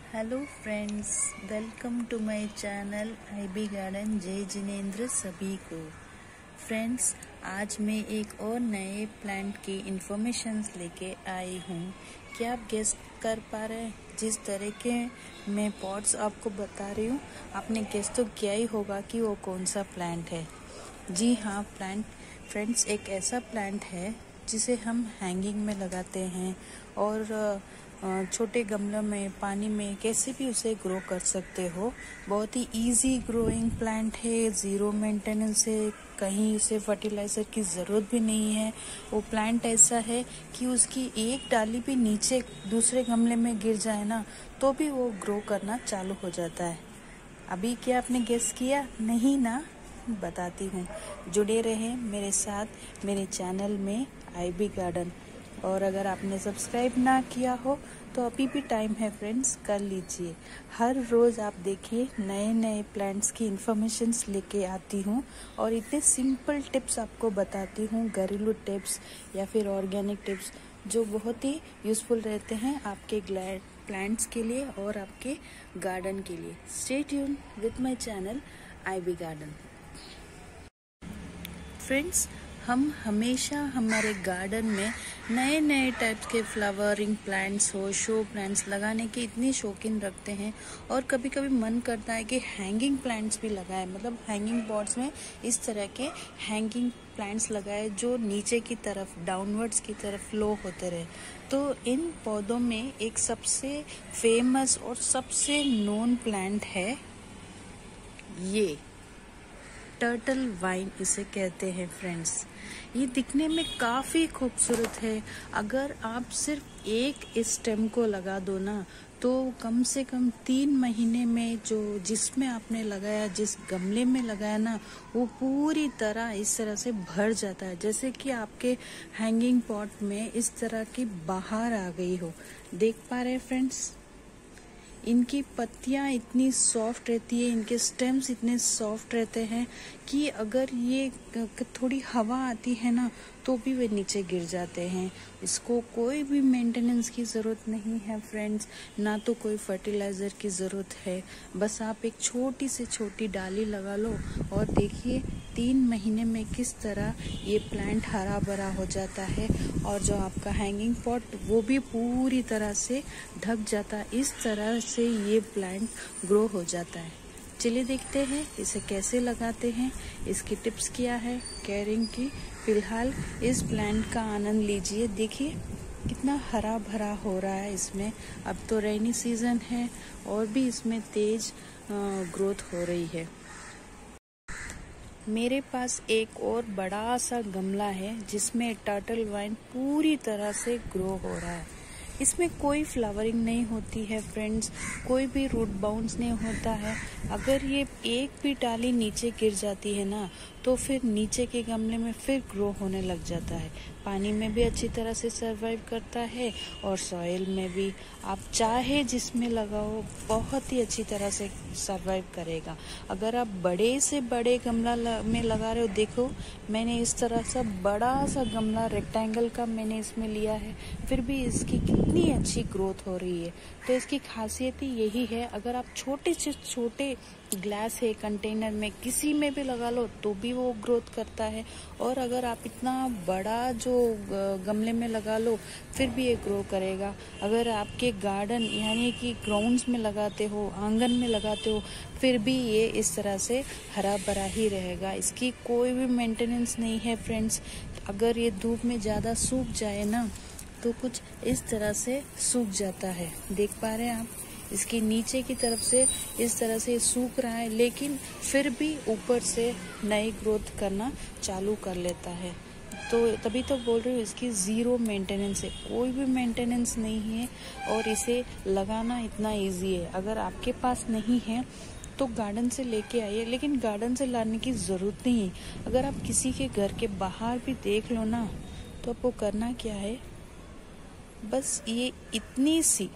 Hello friends, welcome to my channel IB Garden. जय जिनेंद्र सभी को। फ्रेंड्स, आज मैं एक और नए प्लांट की इन्फॉर्मेशंस लेके आई हूँ। क्या आप गेस कर पा रहे हैं? जिस तरह के मैं पॉट्स आपको बता रही हूँ, आपने गेस तो किया ही होगा कि वो कौन सा प्लांट है। जी हाँ, प्लांट फ्रेंड्स एक ऐसा प्लांट है जिसे हम हैंगिंग में लगाते हैं और छोटे गमलों में, पानी में कैसे भी उसे ग्रो कर सकते हो। बहुत ही इजी ग्रोइंग प्लांट है, ज़ीरो मेंटेनेंस है, कहीं उसे फर्टिलाइज़र की ज़रूरत भी नहीं है। वो प्लांट ऐसा है कि उसकी एक डाली भी नीचे दूसरे गमले में गिर जाए ना, तो भी वो ग्रो करना चालू हो जाता है। अभी क्या आपने गेस किया? नहीं ना? बताती हूँ। जुड़े रहें मेरे साथ मेरे चैनल में आईबी गार्डन। और अगर आपने सब्सक्राइब ना किया हो तो अभी भी टाइम है फ्रेंड्स, कर लीजिए। हर रोज़ आप देखिए नए नए प्लांट्स की इन्फॉर्मेशंस लेके आती हूँ और इतने सिंपल टिप्स आपको बताती हूँ, घरेलू टिप्स या फिर ऑर्गेनिक टिप्स, जो बहुत ही यूज़फुल रहते हैं आपके प्लांट्स के लिए और आपके गार्डन के लिए। Stay tune with my channel IB garden. Friends, हम हमेशा हमारे गार्डन में नए नए टाइप्स के फ्लावरिंग प्लांट्स हो, शो प्लांट्स लगाने के इतनी शौकीन रखते हैं और कभी कभी मन करता है कि हैंगिंग प्लांट्स भी लगाएं। मतलब हैंगिंग पॉट्स में इस तरह के हैंगिंग प्लांट्स लगाए जो नीचे की तरफ, डाउनवर्ड्स की तरफ फ्लो होते रहे। तो इन पौधों में एक सबसे फेमस और सबसे नोन प्लांट है ये टर्टल वाइन, इसे कहते हैं फ्रेंड्स। ये दिखने में काफ़ी खूबसूरत है। अगर आप सिर्फ एक इस स्टेम को लगा दो ना, तो कम से कम 3 महीने में जो जिसमें आपने लगाया, जिस गमले में लगाया ना, वो पूरी तरह इस तरह से भर जाता है, जैसे कि आपके हैंगिंग पॉट में इस तरह की बहार आ गई हो। देख पा रहे हैं फ्रेंड्स? इनकी पत्तियां इतनी सॉफ्ट रहती है, इनके स्टेम्स इतने सॉफ्ट रहते हैं कि अगर ये थोड़ी हवा आती है ना, तो भी वे नीचे गिर जाते हैं। इसको कोई भी मेंटेनेंस की ज़रूरत नहीं है फ्रेंड्स, ना तो कोई फर्टिलाइज़र की ज़रूरत है। बस आप एक छोटी से छोटी डाली लगा लो और देखिए 3 महीने में किस तरह ये प्लांट हरा भरा हो जाता है और जो आपका हैंगिंग पॉट वो भी पूरी तरह से ढक जाता है। इस तरह से ये प्लांट ग्रो हो जाता है। चलिए देखते हैं इसे कैसे लगाते हैं, इसकी टिप्स क्या है केयरिंग की। फिलहाल इस प्लांट का आनंद लीजिए। देखिए कितना हरा भरा हो रहा है इसमें। अब तो रेनी सीजन है और भी इसमें तेज ग्रोथ हो रही है। मेरे पास एक और बड़ा सा गमला है जिसमें टर्टल वाइन पूरी तरह से ग्रो हो रहा है। इसमें कोई फ्लावरिंग नहीं होती है फ्रेंड्स, कोई भी रूट बाउंस नहीं होता है। अगर ये एक भी डाली नीचे गिर जाती है ना, तो फिर नीचे के गमले में फिर ग्रो होने लग जाता है। पानी में भी अच्छी तरह से सरवाइव करता है और सॉइल में भी। आप चाहे जिसमें लगाओ, बहुत ही अच्छी तरह से सरवाइव करेगा। अगर आप बड़े से बड़े गमला में लगा रहे हो, देखो मैंने इस तरह सा बड़ा सा गमला रेक्टेंगल का मैंने इसमें लिया है, फिर भी इसकी कितनी अच्छी ग्रोथ हो रही है। तो इसकी खासियत ही यही है। अगर आप छोटे से छोटे ग्लास है, कंटेनर में, किसी में भी लगा लो तो भी वो ग्रोथ करता है। और अगर आप इतना बड़ा जो गमले में लगा लो, फिर भी ये ग्रो करेगा। अगर आपके गार्डन यानी कि ग्राउंड्स में लगाते हो, आंगन में लगाते हो, फिर भी ये इस तरह से हरा भरा ही रहेगा। इसकी कोई भी मेंटेनेंस नहीं है फ्रेंड्स। अगर ये धूप में ज़्यादा सूख जाए ना, तो कुछ इस तरह से सूख जाता है। देख पा रहे हैं आप? इसकी नीचे की तरफ से इस तरह से सूख रहा है, लेकिन फिर भी ऊपर से नई ग्रोथ करना चालू कर लेता है। तो तभी तो बोल रही हूँ, इसकी ज़ीरो मेंटेनेंस है, कोई भी मेंटेनेंस नहीं है और इसे लगाना इतना इजी है। अगर आपके पास नहीं है तो गार्डन से लेके आइए, लेकिन गार्डन से लाने की ज़रूरत नहीं है। अगर आप किसी के घर के बाहर भी देख लो ना, तो आपको करना क्या है, बस ये इतनी सी,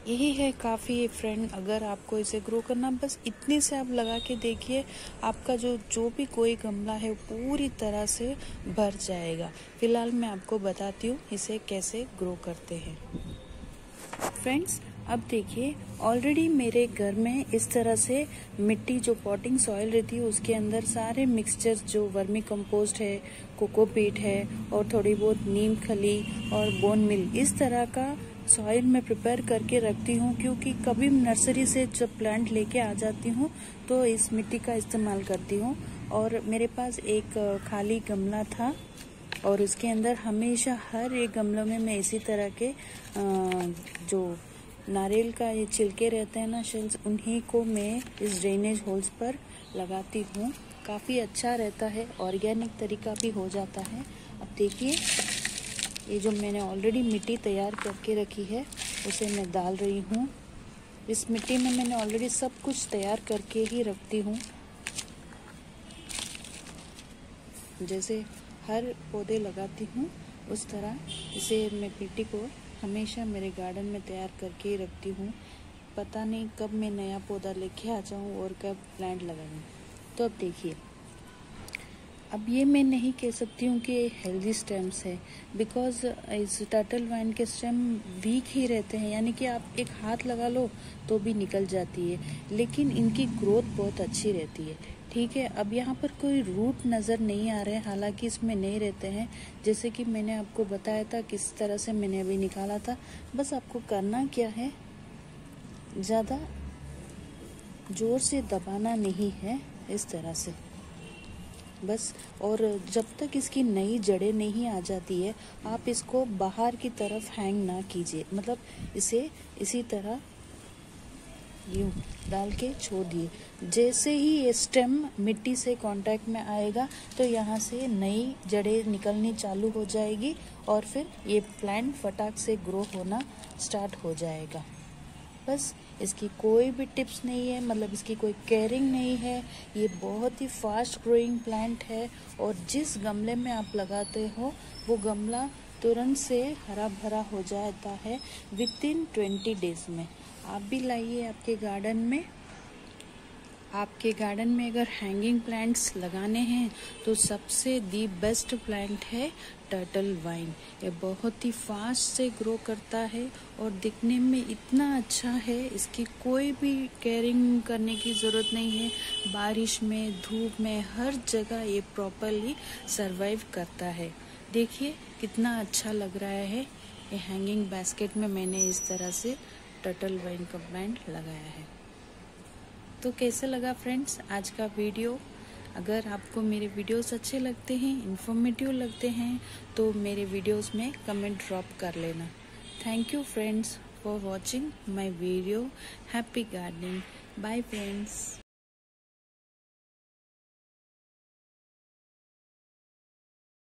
यही है काफ़ी है फ्रेंड। अगर आपको इसे ग्रो करना, बस इतनी से आप लगा के देखिए, आपका जो भी कोई गमला है वो पूरी तरह से भर जाएगा। फिलहाल मैं आपको बताती हूँ इसे कैसे ग्रो करते हैं। फ्रेंड्स, अब देखिए ऑलरेडी मेरे घर में इस तरह से मिट्टी जो पॉटिंग सॉइल रहती है उसके अंदर सारे मिक्सचर्स जो वर्मी कंपोस्ट है, कोकोपीट है और थोड़ी बहुत नीम खली और बोन मिल, इस तरह का सॉइल मैं प्रिपेयर करके रखती हूँ, क्योंकि कभी नर्सरी से जब प्लांट लेके आ जाती हूँ तो इस मिट्टी का इस्तेमाल करती हूँ। और मेरे पास एक खाली गमला था और उसके अंदर हमेशा हर एक गमलों में मैं इसी तरह के जो नारियल का ये छिलके रहते हैं ना, शेल्स, उन्हीं को मैं इस ड्रेनेज होल्स पर लगाती हूँ। काफ़ी अच्छा रहता है, ऑर्गेनिक तरीका भी हो जाता है। अब देखिए ये जो मैंने ऑलरेडी मिट्टी तैयार करके रखी है उसे मैं डाल रही हूँ। इस मिट्टी में मैंने ऑलरेडी सब कुछ तैयार करके ही रखती हूँ। जैसे हर पौधे लगाती हूँ उस तरह इसे मैं मिट्टी को हमेशा मेरे गार्डन में तैयार करके ही रखती हूँ। पता नहीं कब मैं नया पौधा लेके आ जाऊँ और कब प्लांट लगाऊँ। तो अब देखिए, अब ये मैं नहीं कह सकती हूँ कि हेल्दी स्टेम्स है, बिकॉज इस टर्टल वाइन के स्टेम वीक ही रहते हैं, यानी कि आप एक हाथ लगा लो तो भी निकल जाती है, लेकिन इनकी ग्रोथ बहुत अच्छी रहती है। ठीक है, अब यहाँ पर कोई रूट नज़र नहीं आ रहे हैं, हालांकि इसमें नहीं रहते हैं, जैसे कि मैंने आपको बताया था किस तरह से मैंने अभी निकाला था। बस आपको करना क्या है, ज़्यादा ज़ोर से दबाना नहीं है, इस तरह से बस। और जब तक इसकी नई जड़ें नहीं आ जाती है आप इसको बाहर की तरफ हैंग ना कीजिए, मतलब इसे इसी तरह यूं डाल के छोड़ दिए। जैसे ही ये स्टेम मिट्टी से कांटेक्ट में आएगा तो यहाँ से नई जड़ें निकलनी चालू हो जाएगी और फिर ये प्लांट फटाक से ग्रो होना स्टार्ट हो जाएगा। बस इसकी कोई भी टिप्स नहीं है, मतलब इसकी कोई केयरिंग नहीं है। ये बहुत ही फास्ट ग्रोइंग प्लांट है और जिस गमले में आप लगाते हो वो गमला तुरंत से हरा भरा हो जाता है विदिन 20 डेज में। आप भी लाइए आपके गार्डन में। आपके गार्डन में अगर हैंगिंग प्लांट्स लगाने हैं तो सबसे दी बेस्ट प्लांट है टर्टल वाइन। ये बहुत ही फास्ट से ग्रो करता है और दिखने में इतना अच्छा है, इसकी कोई भी केयरिंग करने की ज़रूरत नहीं है। बारिश में, धूप में, हर जगह ये प्रॉपरली सरवाइव करता है। देखिए कितना अच्छा लग रहा है। ये हैंगिंग बास्केट में मैंने इस तरह से टर्टल वाइन का प्लांट लगाया है। तो कैसे लगा फ्रेंड्स आज का वीडियो? अगर आपको मेरे वीडियोस अच्छे लगते हैं, इन्फॉर्मेटिव लगते हैं, तो मेरे वीडियोस में कमेंट ड्रॉप कर लेना। Thank you friends for watching my video. Happy gardening. Bye friends.